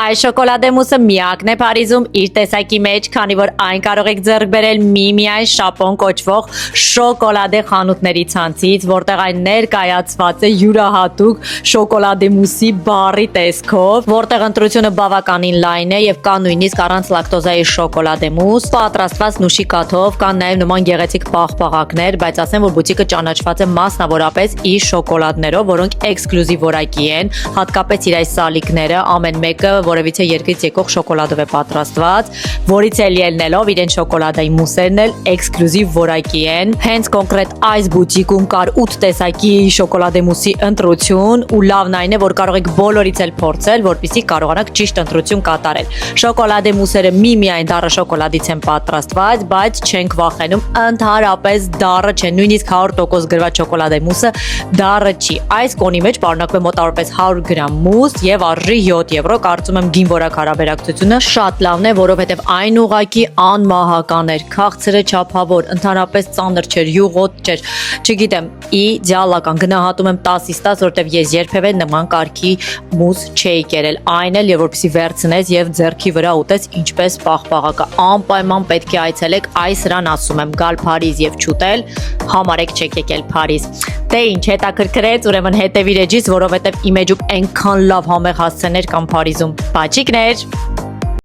Այս շոկոլադե մուսը միակն է Փարիզում իր տեսակի մեջ, քանի որ այն կարող եք ձեռք բերել միմիայն Շապոն կոչվող շոկոլադե խանութների ցանցից, որտեղ այն ներկայացված է յուրահատուկ շոկոլադե մուսի բառի տեսքով, որտեղ ընտրությունը բավականին լայն է եւ կա նույնիսկ առանց լակտոզայի շոկոլադե մուս, պատրաստված նուշի կաթով, կան նաեւ նման գեղեցիկ պաղպաղակներ, բայց ասեմ, որ բուտիկը ճանաչված է մասնավորապես իր շոկոլադներով, որոնք էքսկլյուզիվ որակի են, հատկապես իր այս սալիկները, ամեն մեկը որևիցե երկրից եկող շոկոլադով է պատրաստված, որից էլ ելնելով իրեն շոկոլադայի մուսերն էլ էքսկլյուզիվ որակի են։ Հենց կոնկրետ այս բուտիկում կար 8 տեսակի շոկոլադե մուսի ընտրություն ու լավն այն է, որ կարող եք բոլորից էլ փորձել, որպեսզի կարողանաք ճիշտ ընտրություն կատարել։ Շոկոլադե մուսերը միմիայն դառը շոկոլադից են պատրաստված, բայց չենք վախենում, ընդհանրապես դառը չէ, նույնիսկ 100% գրված շոկոլադե մուսը դառը չի։ Այս կոնի մեջ պարունակվում է մոտավորապես 100 գրամ մուս եւ արժի 7 եվրո, կարծում եմ գինվորակ հարաբերակցությունը շատ լավն է, որովհետեւ այն ուղակի անմահական էր, քաղցրը չափավոր, ընդհանրապես ծանր չէր, յուղոտ չէր, չգիտեմ, իդեալական, գնահատում եմ 10-ից 10, որովհետեւ ես երբևէ նման կարգի մուս չէի կերել, այն էլ եւ որպեսզի վերցնես եւ ձեռքի վրա ուտես ինչպես պաղպաղակը, անպայման պետք է այցելեք այս սրան, ասում եմ, գալ Փարիզ եւ չուտել, համարեք չեք եկել Փարիզ։ Դե ինչ, հետաքրքրեց, ուրեմն հետևիր էջից, որովհետեւ իմ էջում այնքան լավ համեղ հասցեներ կան Փարիզում։ Բաչիկներ։